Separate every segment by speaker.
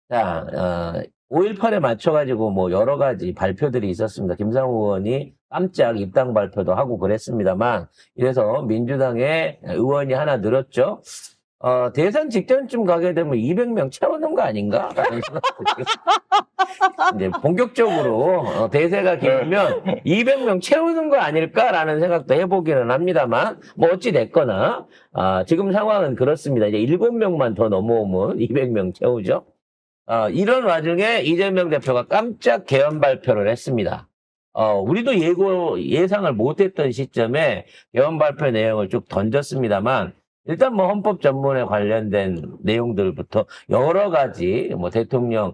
Speaker 1: 자, 5.18에 맞춰가지고 뭐 여러 가지 발표들이 있었습니다. 김상우 의원이 깜짝 입당 발표도 하고 그랬습니다만, 이래서 민주당의 의원이 하나 늘었죠. 대선 직전쯤 가게 되면 200명 채우는 거 아닌가? 라는 생각도 이제 본격적으로 대세가 길면 200명 채우는 거 아닐까라는 생각도 해보기는 합니다만, 뭐 어찌 됐거나 지금 상황은 그렇습니다. 이제 7명만 더 넘어오면 200명 채우죠. 이런 와중에 이재명 대표가 깜짝 개헌 발표를 했습니다. 우리도 예상을 못했던 시점에 개헌 발표 내용을 쭉 던졌습니다만, 일단 뭐 헌법 전문에 관련된 내용들부터 여러 가지 뭐 대통령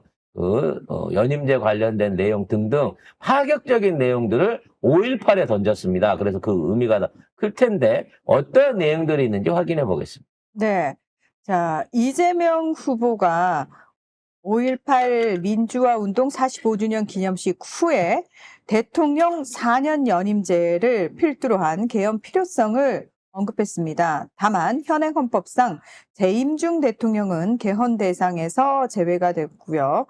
Speaker 1: 연임제 관련된 내용 등등 파격적인 내용들을 5.18에 던졌습니다. 그래서 그 의미가 더 클 텐데 어떤 내용들이 있는지 확인해 보겠습니다.
Speaker 2: 네. 자, 이재명 후보가 5.18 민주화 운동 45주년 기념식 후에 대통령 4년 연임제를 필두로 한 개헌 필요성을 언급했습니다. 다만 현행 헌법상 재임 중 대통령은 개헌 대상에서 제외가 됐고요.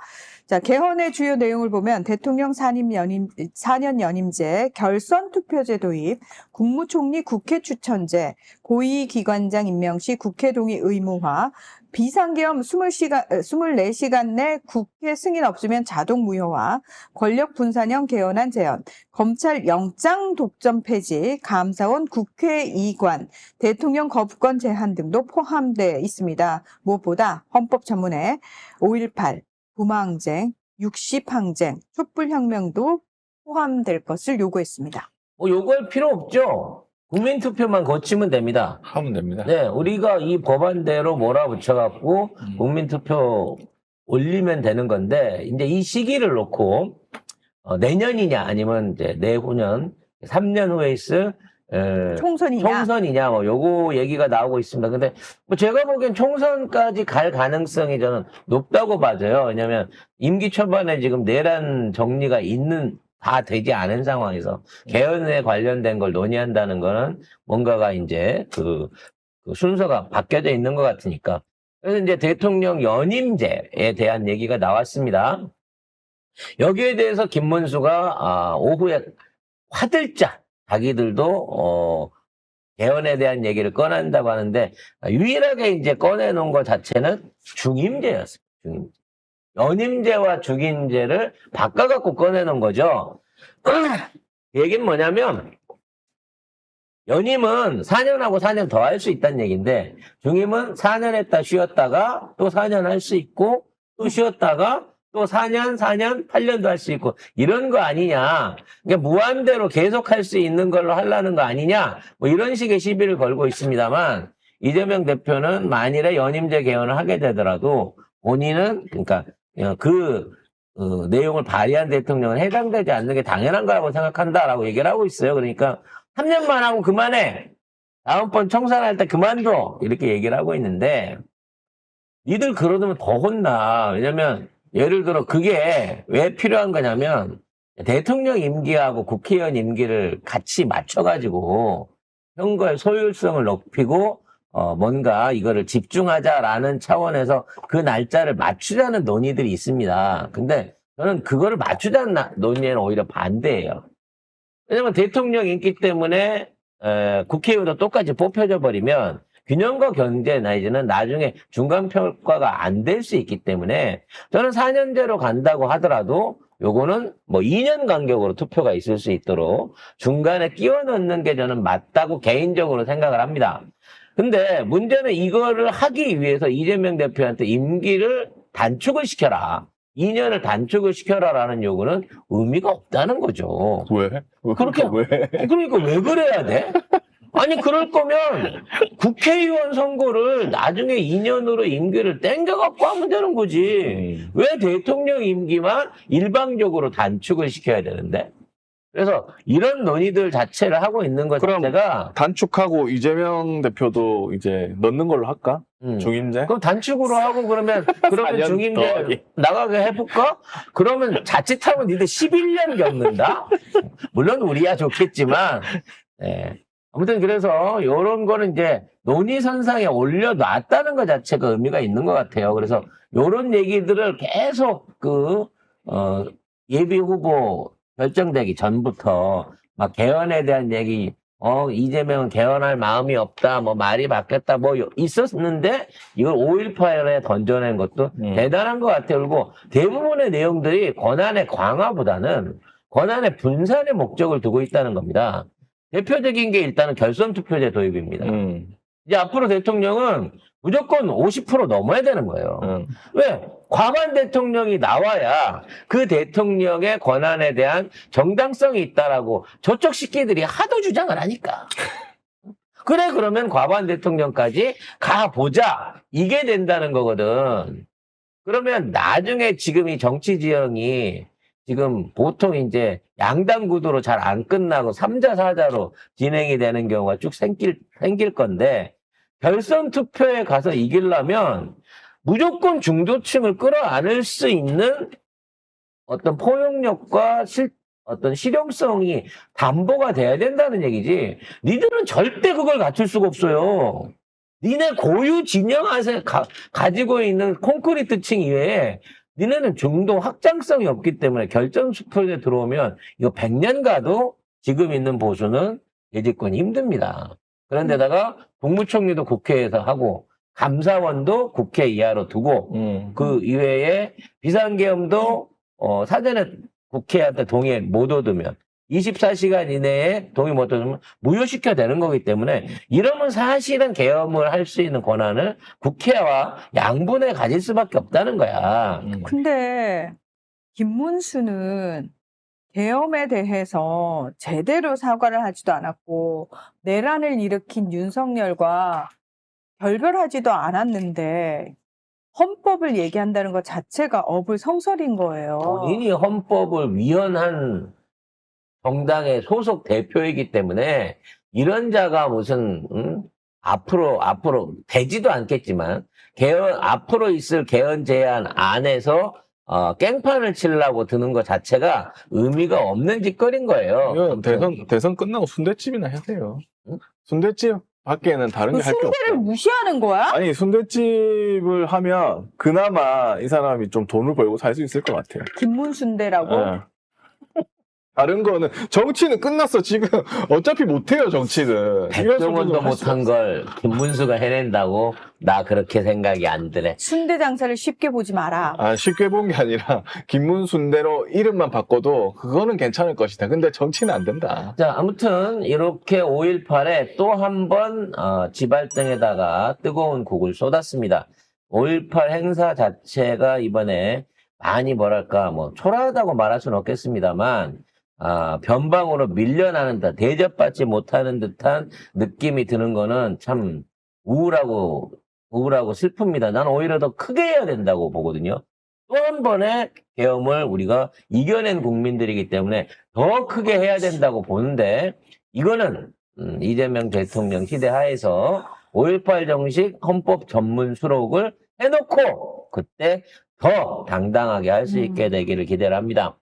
Speaker 2: 자, 개헌의 주요 내용을 보면 대통령 4년 연임제, 결선 투표제 도입, 국무총리 국회 추천제, 고위기관장 임명 시 국회 동의 의무화, 비상계엄 24시간 내 국회 승인 없으면 자동 무효화, 권력 분산형 개헌안 제언, 검찰 영장 독점 폐지, 감사원 국회 이관, 대통령 거부권 제한 등도 포함되어 있습니다. 무엇보다 헌법 전문에 5.18, 부마항쟁, 60항쟁, 촛불혁명도 포함될 것을 요구했습니다.
Speaker 1: 뭐 요구할 필요 없죠. 국민투표만 거치면 됩니다.
Speaker 3: 하면 됩니다.
Speaker 1: 네, 우리가 이 법안대로 몰아붙여갖고 국민투표 올리면 되는 건데, 이제 이 시기를 놓고, 내년이냐, 아니면 이제 내후년, 3년 후에 있을, 총선이냐, 뭐, 요거 얘기가 나오고 있습니다. 근데, 뭐, 제가 보기엔 총선까지 갈 가능성이 저는 높다고 봐져요. 왜냐면, 임기 초반에 지금 내란 정리가 다 되지 않은 상황에서 개헌에 관련된 걸 논의한다는 거는 뭔가가 이제 그 순서가 바뀌어져 있는 것 같으니까. 그래서 이제 대통령 연임제에 대한 얘기가 나왔습니다. 여기에 대해서 김문수가 오후에 화들짝 자기들도 개헌에 대한 얘기를 꺼낸다고 하는데, 유일하게 이제 꺼내놓은 것 자체는 중임제였어요. 중임제. 연임제와 중임제를 바꿔갖고 꺼내놓은 거죠. 얘기는 뭐냐면, 연임은 4년하고 4년 더 할 수 있다는 얘기인데, 중임은 4년 했다 쉬었다가 또 4년 할 수 있고, 또 쉬었다가 또 4년, 8년도 할 수 있고, 이런 거 아니냐. 그러니까 무한대로 계속 할 수 있는 걸로 하려는 거 아니냐. 뭐 이런 식의 시비를 걸고 있습니다만, 이재명 대표는 만일에 연임제 개헌을 하게 되더라도, 본인은, 그러니까, 내용을 발의한 대통령은 해당되지 않는 게 당연한 거라고 생각한다라고 얘기를 하고 있어요. 그러니까 3년만 하고 그만해. 다음번 청산할 때 그만둬. 이렇게 얘기를 하고 있는데, 니들 그러면 더 혼나. 왜냐면 예를 들어 그게 왜 필요한 거냐면 대통령 임기하고 국회의원 임기를 같이 맞춰가지고 선거의 소율성을 높이고 뭔가 이거를 집중하자라는 차원에서 그 날짜를 맞추자는 논의들이 있습니다. 근데 저는 그거를 맞추자는 논의에는 오히려 반대예요. 왜냐면 대통령 인기 때문에 국회의원도 똑같이 뽑혀져 버리면 균형과 경제 내지는 나중에 중간평가가 안 될 수 있기 때문에 저는 4년제로 간다고 하더라도 요거는 뭐 2년 간격으로 투표가 있을 수 있도록 중간에 끼워 넣는 게 저는 맞다고 개인적으로 생각을 합니다. 근데 문제는 이거를 하기 위해서 이재명 대표한테 임기를 단축을 시켜라. 2년을 단축을 시켜라라는 요구는 의미가 없다는 거죠.
Speaker 3: 왜?
Speaker 1: 그렇게
Speaker 3: 왜?
Speaker 1: 그러니까 왜 그래야 돼? 아니 그럴 거면 국회의원 선거를 나중에 2년으로 임기를 땡겨갖고 하면 되는 거지. 왜 대통령 임기만 일방적으로 단축을 시켜야 되는데? 그래서 이런 논의들 자체를 하고 있는 것
Speaker 3: 그럼
Speaker 1: 자체가
Speaker 3: 단축하고 이재명 대표도 이제 넣는 걸로 할까? 중임제?
Speaker 1: 그럼 단축으로 하고 그러면
Speaker 3: 4년
Speaker 1: 중임제
Speaker 3: 더하기.
Speaker 1: 나가게 해볼까? 그러면 자칫하면 니들 11년 겪는다? 물론 우리야 좋겠지만, 네. 아무튼 그래서 요런 거는 이제 논의선상에 올려놨다는 것 자체가 의미가 있는 것 같아요. 그래서 요런 얘기들을 계속 예비 후보 결정되기 전부터 막 개헌에 대한 얘기, 이재명은 개헌할 마음이 없다, 뭐 말이 바뀌었다, 뭐 있었는데 이걸 5.18에 던져낸 것도 대단한 것 같아요. 그리고 대부분의 내용들이 권한의 강화보다는 권한의 분산의 목적을 두고 있다는 겁니다. 대표적인 게 일단은 결선투표제 도입입니다. 이제 앞으로 대통령은 무조건 50% 넘어야 되는 거예요. 왜? 과반 대통령이 나와야 그 대통령의 권한에 대한 정당성이 있다라고 저쪽 식기들이 하도 주장을 하니까. 그래, 그러면 과반 대통령까지 가보자. 이게 된다는 거거든. 그러면 나중에 지금 이 정치 지형이 지금 보통 이제 양당 구도로 잘 안 끝나고 3자, 4자로 진행이 되는 경우가 쭉 생길 건데, 결선 투표에 가서 이기려면 무조건 중도층을 끌어안을 수 있는 어떤 포용력과 어떤 실용성이 담보가 돼야 된다는 얘기지. 니들은 절대 그걸 갖출 수가 없어요. 니네 고유 진영 안에 가지고 있는 콘크리트층 이외에 니네는 중도 확장성이 없기 때문에 결정 투표에 들어오면 이거 100년 가도 지금 있는 보수는 예집권이 힘듭니다. 그런데다가 국무총리도 국회에서 하고 감사원도 국회 이하로 두고 그 이외에 비상계엄도 사전에 국회한테 동의 못 얻으면 24시간 이내에 동의 못 얻으면 무효시켜야 되는 거기 때문에 이러면 사실은 계엄을 할 수 있는 권한을 국회와 양분에 가질 수밖에 없다는 거야.
Speaker 2: 근데 김문수는 계엄에 대해서 제대로 사과를 하지도 않았고 내란을 일으킨 윤석열과 결별하지도 않았는데 헌법을 얘기한다는 것 자체가 어불성설인 거예요.
Speaker 1: 본인이 헌법을 위헌한 정당의 소속 대표이기 때문에 이런 자가 무슨 앞으로 되지도 않겠지만 앞으로 있을 개헌 제안 안에서 깽판을 치려고 드는 것 자체가 의미가 없는 짓거리인 거예요.
Speaker 3: 이건 대선 끝나고 순대집이나 하세요. 순대집 밖에는 다른 게 할 게 없어.
Speaker 2: 순대를 무시하는 거야?
Speaker 3: 아니, 순대집을 하면 그나마 이 사람이 좀 돈을 벌고 살 수 있을 것 같아요.
Speaker 2: 김문순대라고?
Speaker 3: 예. 다른 거는 정치는 끝났어. 지금 어차피 못해요. 정치는.
Speaker 1: 백종원도 못한 걸 김문수가 해낸다고 나 그렇게 생각이 안 드네.
Speaker 2: 순대 장사를 쉽게 보지 마라.
Speaker 3: 쉽게 본 게 아니라 김문순대로 이름만 바꿔도 그거는 괜찮을 것이다. 근데 정치는 안 된다.
Speaker 1: 자, 아무튼 이렇게 5.18에 또 한 번 지발등에다가 뜨거운 국을 쏟았습니다. 5.18 행사 자체가 이번에 많이 뭐랄까 초라하다고 말할 수는 없겠습니다만 변방으로 밀려나는 듯 대접받지 못하는 듯한 느낌이 드는 거는 참 우울하고 슬픕니다. 난 오히려 더 크게 해야 된다고 보거든요. 또 한 번의 계엄을 우리가 이겨낸 국민들이기 때문에 더 크게 해야 된다고 보는데 이거는 이재명 대통령 시대 하에서 5.18 정식 헌법 전문 수록을 해놓고 그때 더 당당하게 할 수 있게 되기를 기대를 합니다.